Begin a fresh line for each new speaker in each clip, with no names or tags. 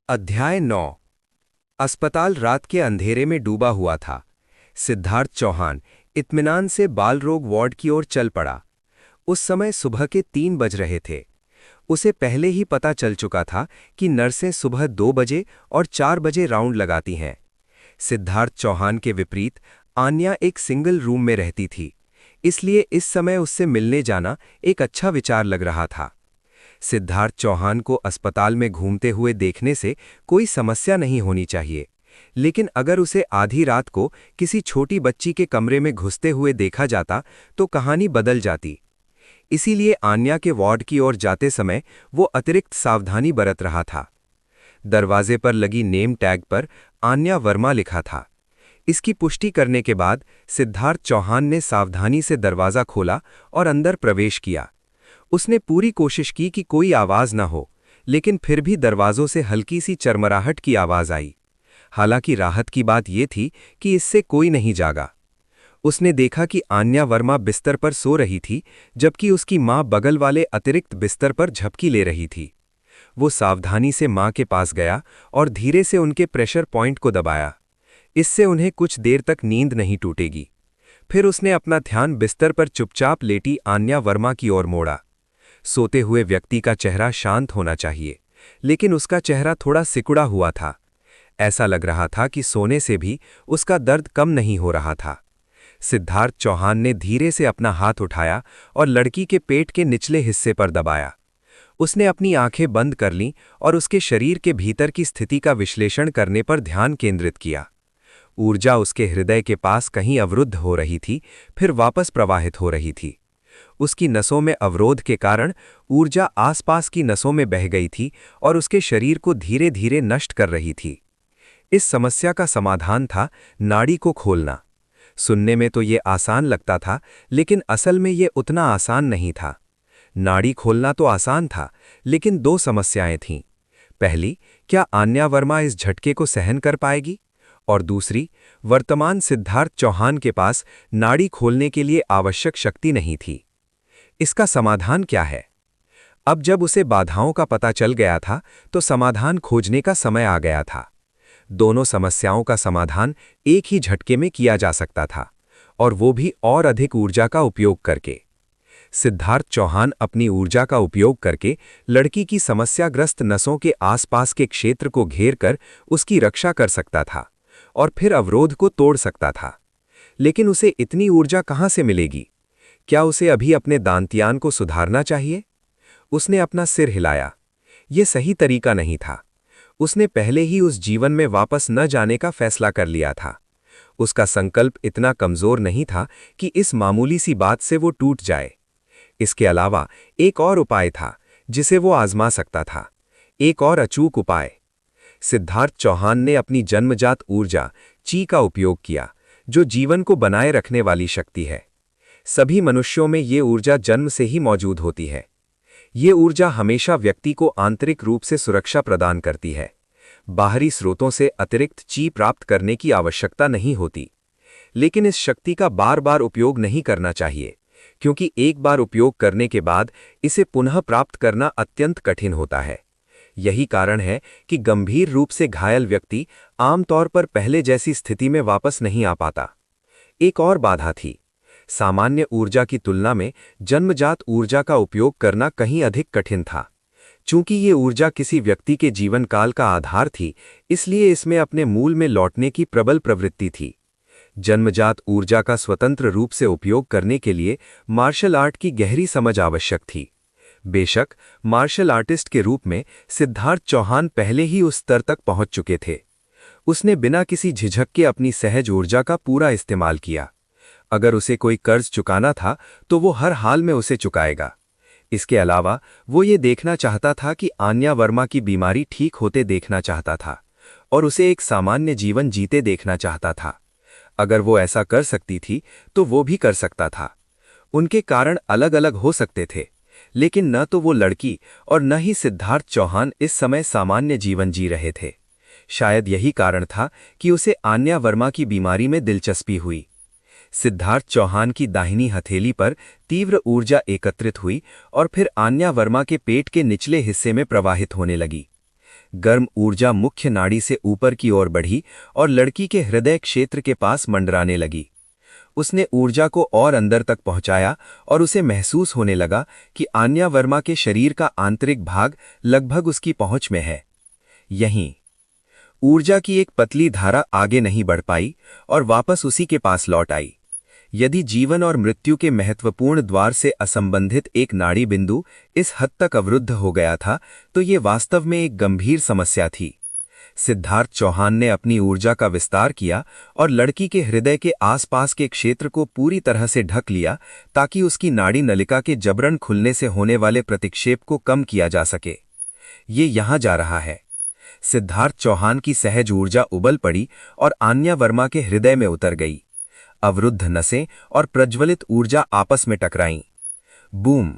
अध्याय 9। अस्पताल रात के अंधेरे में डूबा हुआ था। सिद्धार्थ चौहान इत्मीनान से बाल रोग वार्ड की ओर चल पड़ा। उस समय सुबह के 3 बज रहे थे। उसे पहले ही पता चल चुका था कि नर्सें सुबह 2 बजे और 4 बजे राउंड लगाती हैं। सिद्धार्थ चौहान के विपरीत आन्या एक सिंगल रूम में रहती थी, इसलिए इस समय उससे मिलने जाना एक अच्छा विचार लग रहा था। सिद्धार्थ चौहान को अस्पताल में घूमते हुए देखने से कोई समस्या नहीं होनी चाहिए, लेकिन अगर उसे आधी रात को किसी छोटी बच्ची के कमरे में घुसते हुए देखा जाता तो कहानी बदल जाती। इसीलिए आन्या के वार्ड की ओर जाते समय वो अतिरिक्त सावधानी बरत रहा था। दरवाजे पर लगी नेम टैग पर आन्या वर्मा लिखा था। इसकी पुष्टि करने के बाद सिद्धार्थ चौहान ने सावधानी से दरवाज़ा खोला और अंदर प्रवेश किया। उसने पूरी कोशिश की कि कोई आवाज़ न हो, लेकिन फिर भी दरवाज़ों से हल्की सी चरमराहट की आवाज़ आई। हालांकि राहत की बात यह थी कि इससे कोई नहीं जागा। उसने देखा कि आन्या वर्मा बिस्तर पर सो रही थी, जबकि उसकी मां बगल वाले अतिरिक्त बिस्तर पर झपकी ले रही थी। वो सावधानी से मां के पास गया और धीरे से उनके प्रेशर पॉइंट को दबाया। इससे उन्हें कुछ देर तक नींद नहीं टूटेगी। फिर उसने अपना ध्यान बिस्तर पर चुपचाप लेटी आन्या वर्मा की ओर मोड़ा। सोते हुए व्यक्ति का चेहरा शांत होना चाहिए, लेकिन उसका चेहरा थोड़ा सिकुड़ा हुआ था। ऐसा लग रहा था कि सोने से भी उसका दर्द कम नहीं हो रहा था। सिद्धार्थ चौहान ने धीरे से अपना हाथ उठाया और लड़की के पेट के निचले हिस्से पर दबाया। उसने अपनी आंखें बंद कर लीं और उसके शरीर के भीतर की स्थिति का विश्लेषण करने पर ध्यान केंद्रित किया। ऊर्जा उसके हृदय के पास कहीं अवरुद्ध हो रही थी, फिर वापस प्रवाहित हो रही थी। उसकी नसों में अवरोध के कारण ऊर्जा आसपास की नसों में बह गई थी और उसके शरीर को धीरे धीरे नष्ट कर रही थी। इस समस्या का समाधान था नाड़ी को खोलना। सुनने में तो ये आसान लगता था, लेकिन असल में ये उतना आसान नहीं था। नाड़ी खोलना तो आसान था, लेकिन 2 समस्याएं थीं। पहली, क्या आन्या वर्मा इस झटके को सहन कर पाएगी? और दूसरी, वर्तमान सिद्धार्थ चौहान के पास नाड़ी खोलने के लिए आवश्यक शक्ति नहीं थी। इसका समाधान क्या है? अब जब उसे बाधाओं का पता चल गया था, तो समाधान खोजने का समय आ गया था। दोनों समस्याओं का समाधान एक ही झटके में किया जा सकता था, और वो भी और अधिक ऊर्जा का उपयोग करके। सिद्धार्थ चौहान अपनी ऊर्जा का उपयोग करके लड़की की समस्याग्रस्त नसों के आसपास के क्षेत्र को घेर कर उसकी रक्षा कर सकता था और फिर अवरोध को तोड़ सकता था। लेकिन उसे इतनी ऊर्जा कहां से मिलेगी? क्या उसे अभी अपने दांतियान को सुधारना चाहिए? उसने अपना सिर हिलाया। यह सही तरीका नहीं था। उसने पहले ही उस जीवन में वापस न जाने का फैसला कर लिया था। उसका संकल्प इतना कमजोर नहीं था कि इस मामूली सी बात से वो टूट जाए। इसके अलावा एक और उपाय था जिसे वो आजमा सकता था, एक और अचूक उपाय। सिद्धार्थ चौहान ने अपनी जन्मजात ऊर्जा ची का उपयोग किया, जो जीवन को बनाए रखने वाली शक्ति है। सभी मनुष्यों में ये ऊर्जा जन्म से ही मौजूद होती है। ये ऊर्जा हमेशा व्यक्ति को आंतरिक रूप से सुरक्षा प्रदान करती है। बाहरी स्रोतों से अतिरिक्त ची प्राप्त करने की आवश्यकता नहीं होती। लेकिन इस शक्ति का बार बार उपयोग नहीं करना चाहिए, क्योंकि एक बार उपयोग करने के बाद इसे पुनः प्राप्त करना अत्यंत कठिन होता है। यही कारण है कि गंभीर रूप से घायल व्यक्ति आमतौर पर पहले जैसी स्थिति में वापस नहीं आ पाता। एक और बाधा थी। सामान्य ऊर्जा की तुलना में जन्मजात ऊर्जा का उपयोग करना कहीं अधिक कठिन था। चूंकि ये ऊर्जा किसी व्यक्ति के जीवन काल का आधार थी, इसलिए इसमें अपने मूल में लौटने की प्रबल प्रवृत्ति थी। जन्मजात ऊर्जा का स्वतंत्र रूप से उपयोग करने के लिए मार्शल आर्ट की गहरी समझ आवश्यक थी। बेशक मार्शल आर्टिस्ट के रूप में सिद्धार्थ चौहान पहले ही उस स्तर तक पहुंच चुके थे। उसने बिना किसी झिझक के अपनी सहज ऊर्जा का पूरा इस्तेमाल किया। अगर उसे कोई कर्ज चुकाना था तो वो हर हाल में उसे चुकाएगा। इसके अलावा वो ये देखना चाहता था कि आन्या वर्मा की बीमारी ठीक होते देखना चाहता था और उसे एक सामान्य जीवन जीते देखना चाहता था। अगर वो ऐसा कर सकती थी तो वो भी कर सकता था। उनके कारण अलग अलग हो सकते थे, लेकिन न तो वो लड़की और न ही सिद्धार्थ चौहान इस समय सामान्य जीवन जी रहे थे। शायद यही कारण था कि उसे आन्या वर्मा की बीमारी में दिलचस्पी हुई। सिद्धार्थ चौहान की दाहिनी हथेली पर तीव्र ऊर्जा एकत्रित हुई और फिर आन्या वर्मा के पेट के निचले हिस्से में प्रवाहित होने लगी। गर्म ऊर्जा मुख्य नाड़ी से ऊपर की ओर बढ़ी और लड़की के हृदय क्षेत्र के पास मंडराने लगी। उसने ऊर्जा को और अंदर तक पहुंचाया और उसे महसूस होने लगा कि आन्या वर्मा के शरीर का आंतरिक भाग लगभग उसकी पहुंच में है। यहीं ऊर्जा की एक पतली धारा आगे नहीं बढ़ पाई और वापस उसी के पास लौट आई। यदि जीवन और मृत्यु के महत्वपूर्ण द्वार से असंबंधित एक नाड़ी बिंदु इस हद तक अवरुद्ध हो गया था, तो ये वास्तव में एक गंभीर समस्या थी। सिद्धार्थ चौहान ने अपनी ऊर्जा का विस्तार किया और लड़की के हृदय के आसपास के क्षेत्र को पूरी तरह से ढक लिया, ताकि उसकी नाड़ी नलिका के जबरन खुलने से होने वाले प्रतिक्षेप को कम किया जा सके। ये यहां जा रहा है। सिद्धार्थ चौहान की सहज ऊर्जा उबल पड़ी और आन्या वर्मा के हृदय में उतर गई। अवरुद्ध नसें और प्रज्वलित ऊर्जा आपस में टकराईं। बूम!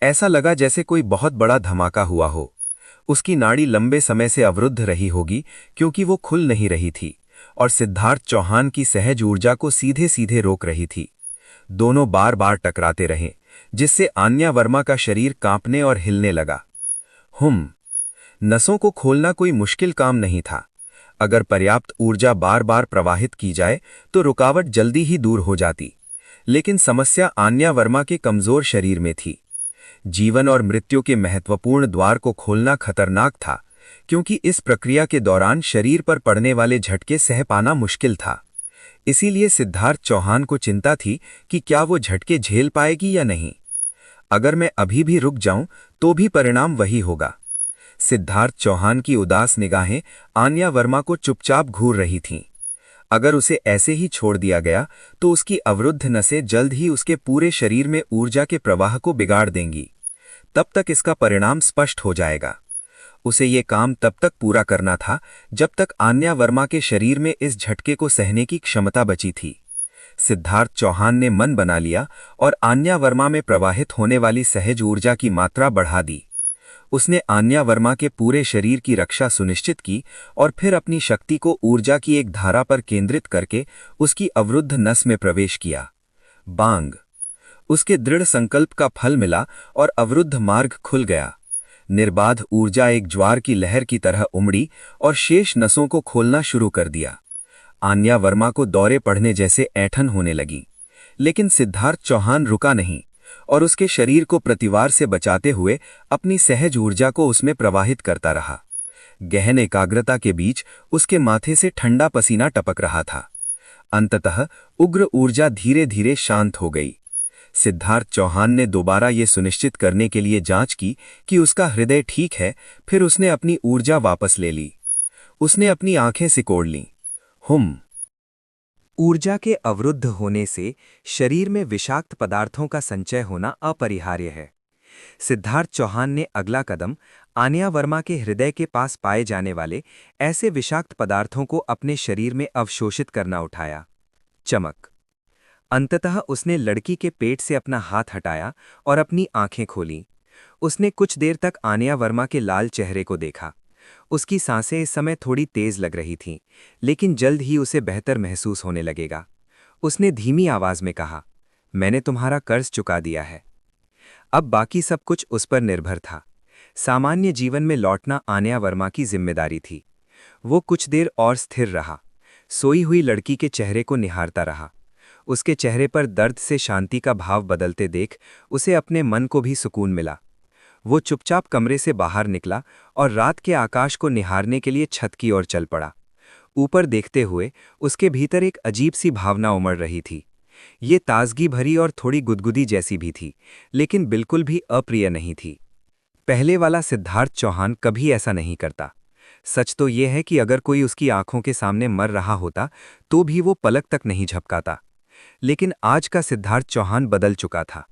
ऐसा लगा जैसे कोई बहुत बड़ा धमाका हुआ हो। उसकी नाड़ी लंबे समय से अवरुद्ध रही होगी, क्योंकि वो खुल नहीं रही थी और सिद्धार्थ चौहान की सहज ऊर्जा को सीधे सीधे रोक रही थी। दोनों बार बार टकराते रहे, जिससे आन्या वर्मा का शरीर कांपने और हिलने लगा। नसों को खोलना कोई मुश्किल काम नहीं था। अगर पर्याप्त ऊर्जा बार बार प्रवाहित की जाए तो रुकावट जल्दी ही दूर हो जाती। लेकिन समस्या आन्या वर्मा के कमजोर शरीर में थी। जीवन और मृत्यु के महत्वपूर्ण द्वार को खोलना खतरनाक था, क्योंकि इस प्रक्रिया के दौरान शरीर पर पड़ने वाले झटके सह पाना मुश्किल था। इसीलिए सिद्धार्थ चौहान को चिंता थी कि क्या वो झटके झेल पाएगी या नहीं। अगर मैं अभी भी रुक जाऊं तो भी परिणाम वही होगा। सिद्धार्थ चौहान की उदास निगाहें आन्या वर्मा को चुपचाप घूर रही थीं। अगर उसे ऐसे ही छोड़ दिया गया तो उसकी अवरुद्ध नसें जल्द ही उसके पूरे शरीर में ऊर्जा के प्रवाह को बिगाड़ देंगी। तब तक इसका परिणाम स्पष्ट हो जाएगा। उसे ये काम तब तक पूरा करना था जब तक आन्या वर्मा के शरीर में इस झटके को सहने की क्षमता बची थी। सिद्धार्थ चौहान ने मन बना लिया और आन्या वर्मा में प्रवाहित होने वाली सहज ऊर्जा की मात्रा बढ़ा दी। उसने आन्या वर्मा के पूरे शरीर की रक्षा सुनिश्चित की और फिर अपनी शक्ति को ऊर्जा की एक धारा पर केंद्रित करके उसकी अवरुद्ध नस में प्रवेश किया। बांग! उसके दृढ़ संकल्प का फल मिला और अवरुद्ध मार्ग खुल गया। निर्बाध ऊर्जा एक ज्वार की लहर की तरह उमड़ी और शेष नसों को खोलना शुरू कर दिया। आन्या वर्मा को दौरे पड़ने जैसे ऐंठन होने लगी, लेकिन सिद्धार्थ चौहान रुका नहीं और उसके शरीर को प्रतिवार से बचाते हुए अपनी सहज ऊर्जा को उसमें प्रवाहित करता रहा। गहन एकाग्रता के बीच उसके माथे से ठंडा पसीना टपक रहा था। अंततः उग्र ऊर्जा धीरे धीरे शांत हो गई। सिद्धार्थ चौहान ने दोबारा ये सुनिश्चित करने के लिए जांच की कि उसका हृदय ठीक है। फिर उसने अपनी ऊर्जा वापस ले ली। उसने अपनी आंखें सिकोड़ लीं। ऊर्जा के अवरुद्ध होने से शरीर में विषाक्त पदार्थों का संचय होना अपरिहार्य है। सिद्धार्थ चौहान ने अगला कदम आन्या वर्मा के हृदय के पास पाए जाने वाले ऐसे विषाक्त पदार्थों को अपने शरीर में अवशोषित करना उठाया। चमक! अंततः उसने लड़की के पेट से अपना हाथ हटाया और अपनी आंखें खोलीं। उसने कुछ देर तक आन्या वर्मा के लाल चेहरे को देखा। उसकी सांसें इस समय थोड़ी तेज लग रही थीं, लेकिन जल्द ही उसे बेहतर महसूस होने लगेगा। उसने धीमी आवाज में कहा, मैंने तुम्हारा कर्ज चुका दिया है। अब बाकी सब कुछ उस पर निर्भर था। सामान्य जीवन में लौटना आन्या वर्मा की जिम्मेदारी थी। वो कुछ देर और स्थिर रहा, सोई हुई लड़की के चेहरे को निहारता रहा। उसके चेहरे पर दर्द से शांति का भाव बदलते देख उसे अपने मन को भी सुकून मिला। वो चुपचाप कमरे से बाहर निकला और रात के आकाश को निहारने के लिए छत की ओर चल पड़ा। ऊपर देखते हुए उसके भीतर एक अजीब सी भावना उमड़ रही थी। ये ताजगी भरी और थोड़ी गुदगुदी जैसी भी थी, लेकिन बिल्कुल भी अप्रिय नहीं थी। पहले वाला सिद्धार्थ चौहान कभी ऐसा नहीं करता। सच तो ये है कि अगर कोई उसकी आंखों के सामने मर रहा होता तो भी वो पलक तक नहीं झपकाता। लेकिन आज का सिद्धार्थ चौहान बदल चुका था।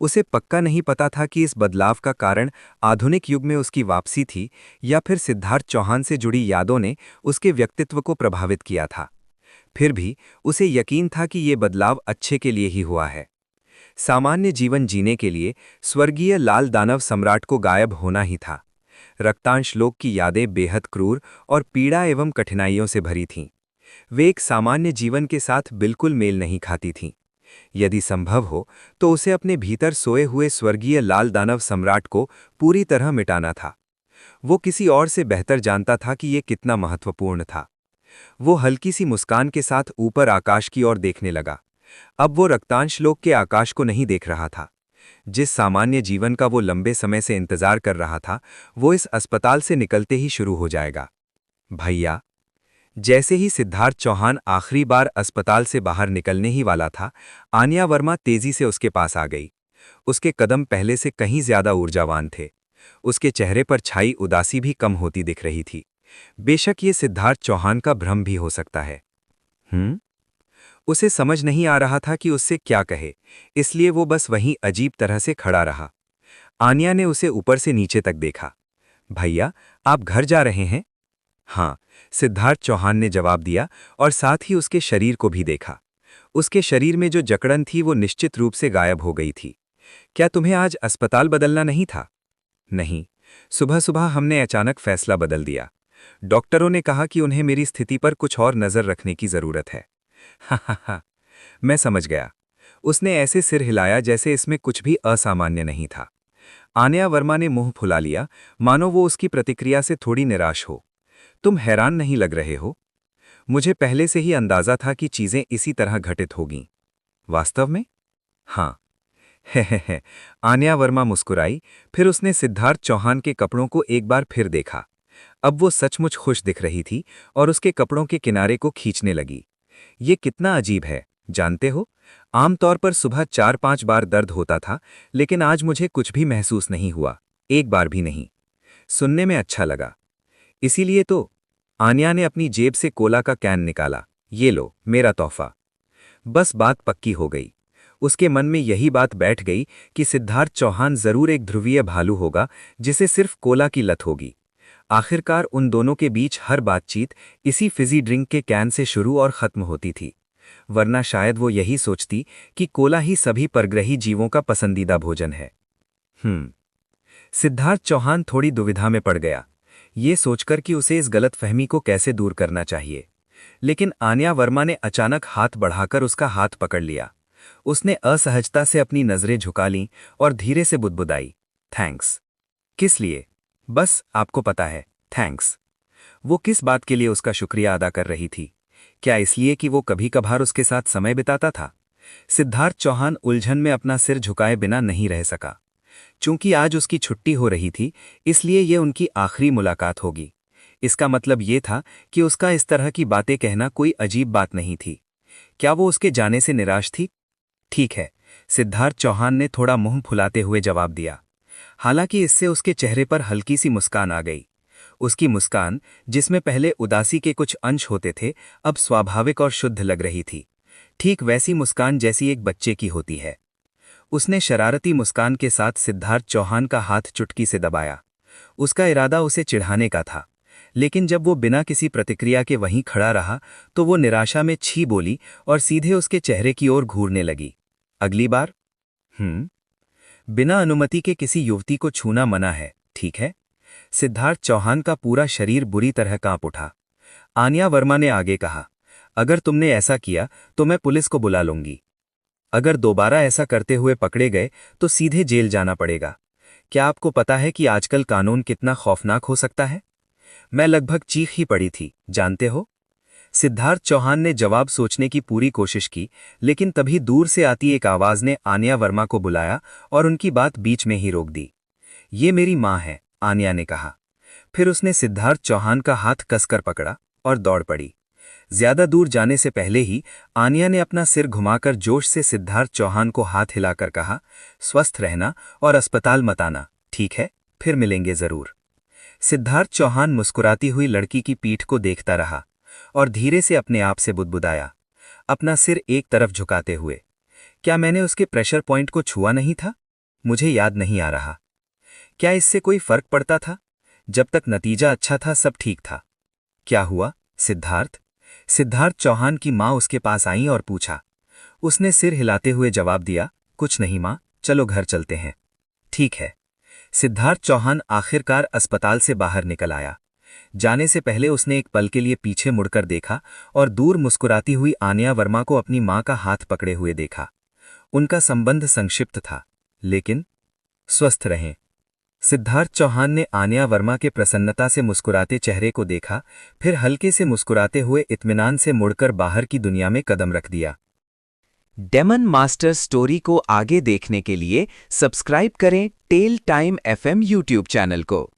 उसे पक्का नहीं पता था कि इस बदलाव का कारण आधुनिक युग में उसकी वापसी थी या फिर सिद्धार्थ चौहान से जुड़ी यादों ने उसके व्यक्तित्व को प्रभावित किया था। फिर भी उसे यकीन था कि ये बदलाव अच्छे के लिए ही हुआ है। सामान्य जीवन जीने के लिए स्वर्गीय लाल दानव सम्राट को गायब होना ही था। रक्तांश लोक की यादें बेहद क्रूर और पीड़ा एवं कठिनाइयों से भरी थीं। वे एक सामान्य जीवन के साथ बिल्कुल मेल नहीं खाती थीं। यदि संभव हो तो उसे अपने भीतर सोए हुए स्वर्गीय लाल दानव सम्राट को पूरी तरह मिटाना था। वो किसी और से बेहतर जानता था कि ये कितना महत्वपूर्ण था। वो हल्की सी मुस्कान के साथ ऊपर आकाश की ओर देखने लगा। अब वो रक्तांश लोक के आकाश को नहीं देख रहा था। जिस सामान्य जीवन का वो लंबे समय से इंतजार कर रहा था, वो इस अस्पताल से निकलते ही शुरू हो जाएगा। भैया। जैसे ही सिद्धार्थ चौहान आखिरी बार अस्पताल से बाहर निकलने ही वाला था, आन्या वर्मा तेजी से उसके पास आ गई। उसके कदम पहले से कहीं ज्यादा ऊर्जावान थे। उसके चेहरे पर छाई उदासी भी कम होती दिख रही थी। बेशक ये सिद्धार्थ चौहान का भ्रम भी हो सकता है। उसे समझ नहीं आ रहा था कि उससे क्या कहे, इसलिए वो बस वहीं अजीब तरह से खड़ा रहा। आन्या ने उसे ऊपर से नीचे तक देखा। भैया, आप घर जा रहे हैं? हाँ, सिद्धार्थ चौहान ने जवाब दिया और साथ ही उसके शरीर को भी देखा। उसके शरीर में जो जकड़न थी वो निश्चित रूप से गायब हो गई थी। क्या तुम्हें आज अस्पताल बदलना नहीं था? नहीं, सुबह सुबह हमने अचानक फैसला बदल दिया। डॉक्टरों ने कहा कि उन्हें मेरी स्थिति पर कुछ और नजर रखने की जरूरत है। हा, मैं समझ गया। उसने ऐसे सिर हिलाया जैसे इसमें कुछ भी असामान्य नहीं था। आन्या वर्मा ने मुंह फुला लिया, मानो वो उसकी प्रतिक्रिया से थोड़ी निराश हो। तुम हैरान नहीं लग रहे हो? मुझे पहले से ही अंदाजा था कि चीजें इसी तरह घटित होगीं। वास्तव में? हाँ। है। आन्या वर्मा मुस्कुराई, फिर उसने सिद्धार्थ चौहान के कपड़ों को एक बार फिर देखा। अब वो सचमुच खुश दिख रही थी और उसके कपड़ों के किनारे को खींचने लगी। ये कितना अजीब है, जानते हो? आमतौर पर सुबह 4-5 बार दर्द होता था, लेकिन आज मुझे कुछ भी महसूस नहीं हुआ, एक बार भी नहीं। सुनने में अच्छा लगा। इसीलिए तो। आन्या ने अपनी जेब से कोला का कैन निकाला। ये लो, मेरा तोहफा। बस बात पक्की हो गई। उसके मन में यही बात बैठ गई कि सिद्धार्थ चौहान जरूर एक ध्रुवीय भालू होगा जिसे सिर्फ कोला की लत होगी। आखिरकार उन दोनों के बीच हर बातचीत इसी फिजी ड्रिंक के कैन से शुरू और खत्म होती थी। वरना शायद वो यही सोचती कि कोला ही सभी परग्रही जीवों का पसंदीदा भोजन है। सिद्धार्थ चौहान थोड़ी दुविधा में पड़ गया, ये सोचकर कि उसे इस गलतफहमी को कैसे दूर करना चाहिए। लेकिन आन्या वर्मा ने अचानक हाथ बढ़ाकर उसका हाथ पकड़ लिया। उसने असहजता से अपनी नजरें झुका लीं और धीरे से बुदबुदाई, थैंक्स। किस लिए? बस आपको पता है, थैंक्स। वो किस बात के लिए उसका शुक्रिया अदा कर रही थी? क्या इसलिए कि वो कभी कभार उसके साथ समय बिताता था? सिद्धार्थ चौहान उलझन में अपना सिर झुकाए बिना नहीं रह सका। चूंकि आज उसकी छुट्टी हो रही थी, इसलिए ये उनकी आखिरी मुलाकात होगी। इसका मतलब ये था कि उसका इस तरह की बातें कहना कोई अजीब बात नहीं थी। क्या वो उसके जाने से निराश थी? ठीक है, सिद्धार्थ चौहान ने थोड़ा मुंह फुलाते हुए जवाब दिया। हालांकि इससे उसके चेहरे पर हल्की सी मुस्कान आ गई। उसकी मुस्कान, जिसमें पहले उदासी के कुछ अंश होते थे, अब स्वाभाविक और शुद्ध लग रही थी। ठीक वैसी मुस्कान जैसी एक बच्चे की होती है। उसने शरारती मुस्कान के साथ सिद्धार्थ चौहान का हाथ चुटकी से दबाया। उसका इरादा उसे चिढ़ाने का था, लेकिन जब वो बिना किसी प्रतिक्रिया के वहीं खड़ा रहा तो वो निराशा में छी बोली और सीधे उसके चेहरे की ओर घूरने लगी। अगली बार? बिना अनुमति के किसी युवती को छूना मना है, ठीक है? सिद्धार्थ चौहान का पूरा शरीर बुरी तरह कांप उठा। आन्या वर्मा ने आगे कहा, अगर तुमने ऐसा किया तो मैं पुलिस को बुला लूंगी। अगर दोबारा ऐसा करते हुए पकड़े गए तो सीधे जेल जाना पड़ेगा। क्या आपको पता है कि आजकल कानून कितना खौफनाक हो सकता है? मैं लगभग चीख ही पड़ी थी, जानते हो? सिद्धार्थ चौहान ने जवाब सोचने की पूरी कोशिश की, लेकिन तभी दूर से आती एक आवाज ने आन्या वर्मा को बुलाया और उनकी बात बीच में ही रोक दी। ये मेरी माँ है, आन्या ने कहा। फिर उसने सिद्धार्थ चौहान का हाथ कसकर पकड़ा और दौड़ पड़ी। ज्यादा दूर जाने से पहले ही आन्या ने अपना सिर घुमाकर जोश से सिद्धार्थ चौहान को हाथ हिलाकर कहा, स्वस्थ रहना और अस्पताल मत आना, ठीक है? फिर मिलेंगे जरूर। सिद्धार्थ चौहान मुस्कुराती हुई लड़की की पीठ को देखता रहा और धीरे से अपने आप से बुदबुदाया, अपना सिर एक तरफ झुकाते हुए। क्या मैंने उसके प्रेशर पॉइंट को छुआ नहीं था? मुझे याद नहीं आ रहा। क्या इससे कोई फर्क पड़ता था? जब तक नतीजा अच्छा था सब ठीक था। क्या हुआ, सिद्धार्थ? सिद्धार्थ चौहान की माँ उसके पास आई और पूछा। उसने सिर हिलाते हुए जवाब दिया, कुछ नहीं माँ, चलो घर चलते हैं। ठीक है। सिद्धार्थ चौहान आखिरकार अस्पताल से बाहर निकल आया। जाने से पहले उसने एक पल के लिए पीछे मुड़कर देखा और दूर मुस्कुराती हुई आन्या वर्मा को अपनी माँ का हाथ पकड़े हुए देखा। उनका संबंध संक्षिप्त था, लेकिन स्वस्थ रहें।
सिद्धार्थ चौहान ने आन्या वर्मा के प्रसन्नता से मुस्कुराते चेहरे को देखा, फिर हल्के से मुस्कुराते हुए इत्मीनान से मुड़कर बाहर की दुनिया में कदम रख दिया।
डेमन मास्टर स्टोरी को आगे देखने के लिए सब्सक्राइब करें tell time FM YouTube channel को।